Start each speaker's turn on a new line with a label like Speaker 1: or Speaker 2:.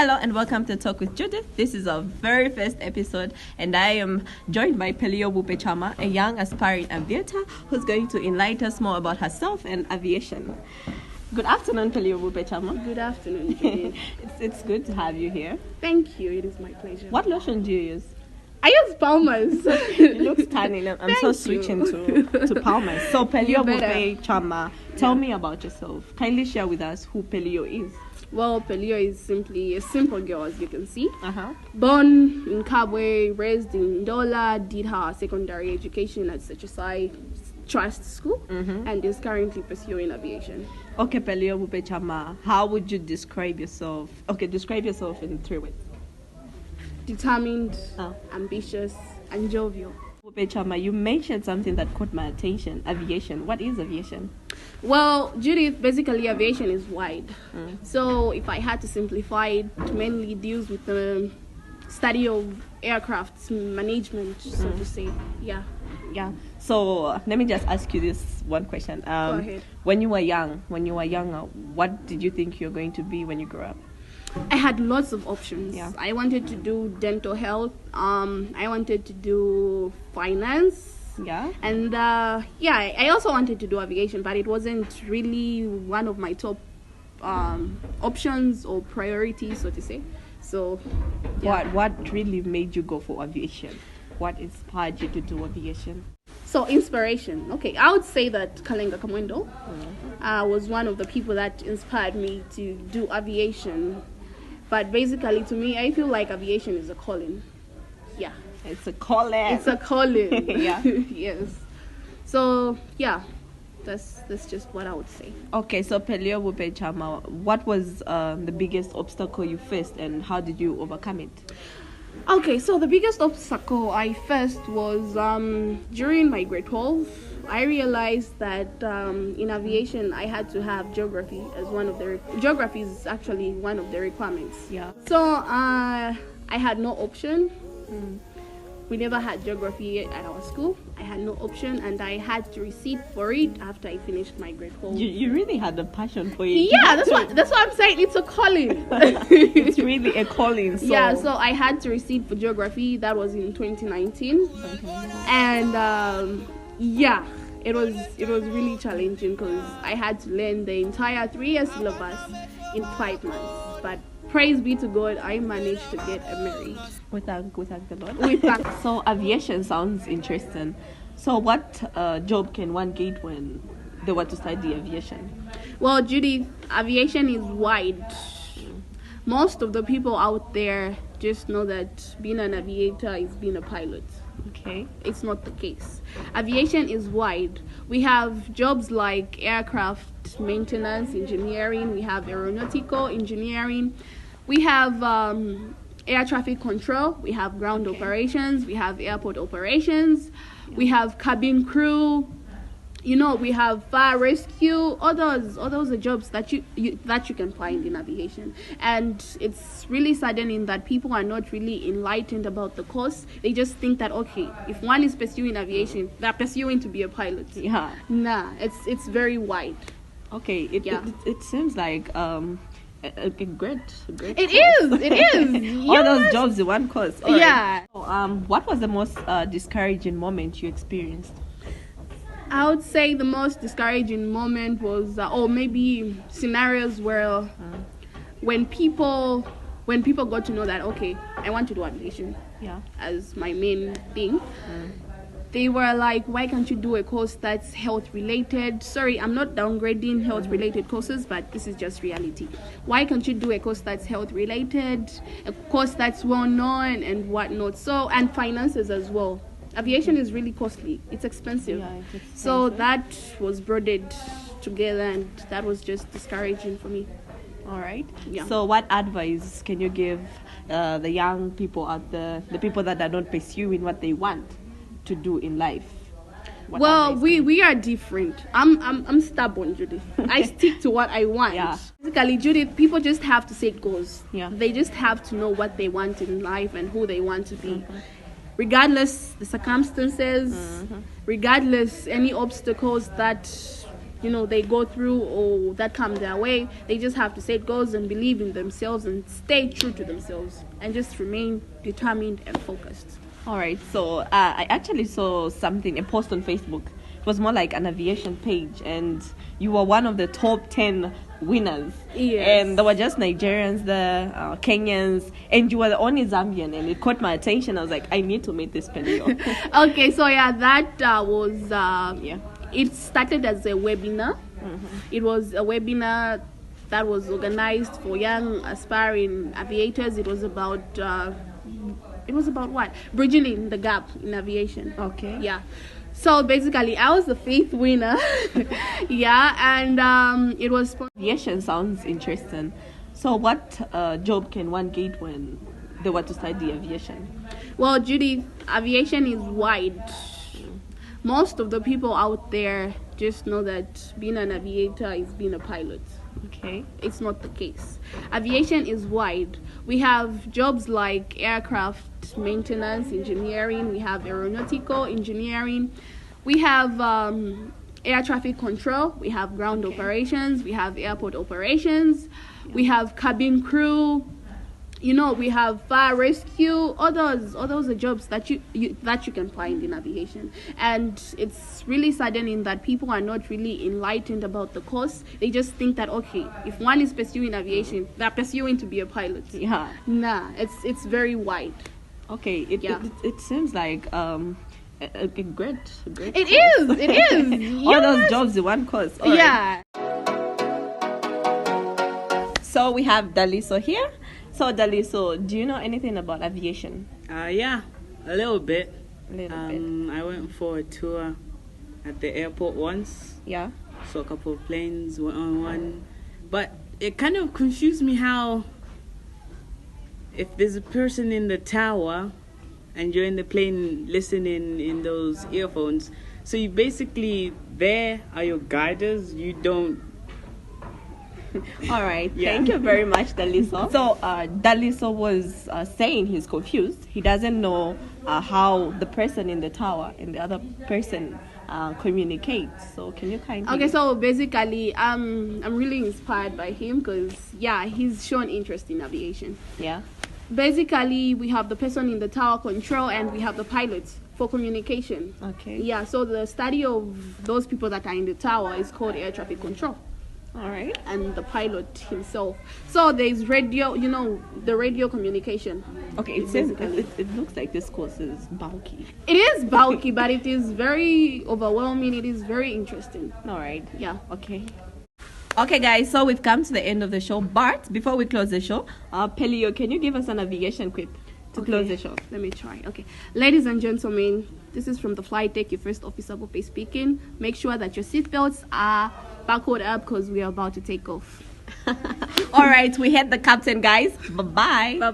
Speaker 1: Hello and welcome to Talk with Judith. This is our very first episode and I am joined by Pelio Bupechama, a young aspiring aviator who's going to enlighten us more about herself and aviation. Good afternoon, Pelio Bupechama.
Speaker 2: Good afternoon, Judith.
Speaker 1: It's good to have you here.
Speaker 2: Thank you. It is my pleasure.
Speaker 1: What lotion do you use?
Speaker 2: I use Palmer's.
Speaker 1: It looks stunning. I'm so switching to Palmer's. So Pelio Bupechama, tell me about yourself. Kindly share with us who Pelio is.
Speaker 2: Well, Pelio is simply a simple girl, as you can see.
Speaker 1: Born
Speaker 2: in Kabwe, raised in Ndola, did her secondary education at HSI Trust School, and is currently pursuing aviation.
Speaker 1: Okay, Pelio Bupechama, how would you describe yourself? Okay, describe yourself in 3 words.
Speaker 2: Determined, ambitious, and jovial.
Speaker 1: Bupechama, you mentioned something that caught my attention. Aviation. What is aviation?
Speaker 2: Well, Judith, basically aviation is wide. So if I had to simplify it, mainly deals with the study of aircraft management, so to say. Yeah.
Speaker 1: So let me just ask you this one question.
Speaker 2: Go ahead.
Speaker 1: When you were young, what did you think you're going to be when you grow up?
Speaker 2: I had lots of options.
Speaker 1: Yeah.
Speaker 2: I wanted to do dental health. I wanted to do finance.
Speaker 1: Yeah.
Speaker 2: And I also wanted to do aviation, but it wasn't really one of my top options or priorities, so to say. So, yeah.
Speaker 1: What really made you go for aviation? What inspired you to do aviation?
Speaker 2: So inspiration. Okay, I would say that Kalenga Kamwendo was one of the people that inspired me to do aviation. But basically, to me, I feel like aviation is a calling. Yeah.
Speaker 1: It's a calling.
Speaker 2: It's a calling.
Speaker 1: Yeah.
Speaker 2: Yes. So, yeah, that's just what I would say.
Speaker 1: Okay, so Pelio Bupechama, what was the biggest obstacle you faced and how did you overcome it?
Speaker 2: Okay, so the biggest obstacle I faced was during my grade 12. I realized that in aviation I had to have geography as one of the geography is actually one of the requirements.
Speaker 1: Yeah.
Speaker 2: So I had no option. We never had geography at our school. I had no option, and I had to receipt for it after I finished my grade 12.
Speaker 1: You really had a passion for it.
Speaker 2: Yeah, that's what I'm saying. It's a calling.
Speaker 1: It's really a calling. So.
Speaker 2: Yeah, so I had to receipt for geography. That was in 2019, and it was really challenging because I had to learn the entire 3-year syllabus in 5 months. But praise be to God, I managed to get married.
Speaker 1: We thank the Lord.
Speaker 2: We thank.
Speaker 1: So aviation sounds interesting. So what job can one get when they want to study aviation?
Speaker 2: Well, Judy, aviation is wide. Most of the people out there just know that being an aviator is being a pilot.
Speaker 1: Okay.
Speaker 2: It's not the case. Aviation is wide. We have jobs like aircraft maintenance, engineering. We have aeronautical engineering. We have air traffic control. We have ground operations. We have airport operations. We have cabin crew. We have fire rescue. All those are jobs that you can find in aviation. And it's really saddening that people are not really enlightened about the course. They just think that, okay, if one is pursuing aviation, they're pursuing to be a pilot.
Speaker 1: Yeah.
Speaker 2: Nah, it's very wide.
Speaker 1: Okay. It seems like a great
Speaker 2: It is.
Speaker 1: All those jobs in one course. All
Speaker 2: yeah.
Speaker 1: Right. So, what was the most discouraging moment you experienced?
Speaker 2: I would say the most discouraging moment was, or maybe scenarios where when people got to know that, okay, I want to do aviation as my main thing. They were like, why can't you do a course that's health related? Sorry, I'm not downgrading health related courses, but this is just reality. Why can't you do a course that's health related, a course that's well known and whatnot? So, and finances as well. Aviation is really costly. It's expensive.
Speaker 1: Yeah, it's expensive.
Speaker 2: So that was brooded together, and that was just discouraging for me.
Speaker 1: All right.
Speaker 2: Yeah.
Speaker 1: So what advice can you give the young people out there, the people that are not pursuing what they want to do in life?
Speaker 2: Well, we are different. I'm stubborn, Judith. I stick to what I want.
Speaker 1: Yeah.
Speaker 2: Basically, Judith, people just have to set goals.
Speaker 1: Yeah.
Speaker 2: They just have to know what they want in life and who they want to be. Regardless the circumstances, regardless any obstacles that they go through or that come their way. They just have to set goals and believe in themselves and stay true to themselves and just remain determined and focused.
Speaker 1: All right. So I actually saw a post on Facebook. It was more like an aviation page, and you were one of the top 10 winners.
Speaker 2: Yes.
Speaker 1: And there were just Nigerians there, Kenyans, and you were the only Zambian, and it caught my attention. I was like, I need to meet this Pelio.
Speaker 2: Okay, so that was it started as a webinar. It was a webinar that was organized for young aspiring aviators. It was about what? Bridging the gap in aviation.
Speaker 1: Okay.
Speaker 2: Yeah. So basically, I was the 5th winner. Yeah, and it was...
Speaker 1: Aviation sounds interesting. So what job can one get when they want to study aviation?
Speaker 2: Well, Judy, aviation is wide. Most of the people out there just know that being an aviator is being a pilot.
Speaker 1: Okay.
Speaker 2: It's not the case. Aviation is wide. We have jobs like aircraft maintenance, engineering. We have aeronautical engineering. We have air traffic control. We have ground operations. We have airport operations. We have cabin crew. We have fire rescue. All those are jobs that you can find in aviation. And it's really saddening that people are not really enlightened about the course. They just think that, okay, if one is pursuing aviation, they're pursuing to be a pilot.
Speaker 1: Yeah.
Speaker 2: Nah, it's very wide.
Speaker 1: Okay. It seems like a great.
Speaker 2: It is.
Speaker 1: All those jobs in one course. All
Speaker 2: yeah.
Speaker 1: Right. So we have Daliso here. So Daliso, do you know anything about aviation?
Speaker 3: Yeah, a little bit.
Speaker 1: Bit.
Speaker 3: I went for a tour at the airport once.
Speaker 1: Yeah.
Speaker 3: Saw a couple of planes, one. But it kind of confused me how if there's a person in the tower and you're in the plane listening in those earphones, so you basically, there are your guiders, you don't.
Speaker 1: All right.
Speaker 3: Yeah.
Speaker 1: Thank you very much, Daliso. So Daliso was saying he's confused. He doesn't know how the person in the tower and the other person communicates. So can you kindly...
Speaker 2: Okay, so basically, I'm really inspired by him because, he's shown interest in aviation.
Speaker 1: Yeah.
Speaker 2: Basically, we have the person in the tower control and we have the pilots for communication.
Speaker 1: Okay.
Speaker 2: Yeah, so the study of those people that are in the tower is called air traffic control.
Speaker 1: All right.
Speaker 2: And the pilot himself. So there's radio, the radio communication.
Speaker 1: Okay, it looks like this course is bulky.
Speaker 2: It is bulky, but it is very overwhelming. It is very interesting.
Speaker 1: All right.
Speaker 2: Yeah.
Speaker 1: Okay, guys, so we've come to the end of the show. But before we close the show, Pelio, can you give us an aviation quip to close the show?
Speaker 2: Let me try. Okay. Ladies and gentlemen, this is from the Flight Tech, your first officer Bupe speaking. Make sure that your seatbelts are buckled up because we are about to take off.
Speaker 1: All right, we had the captain, guys. Bye-bye.
Speaker 2: Bye-bye.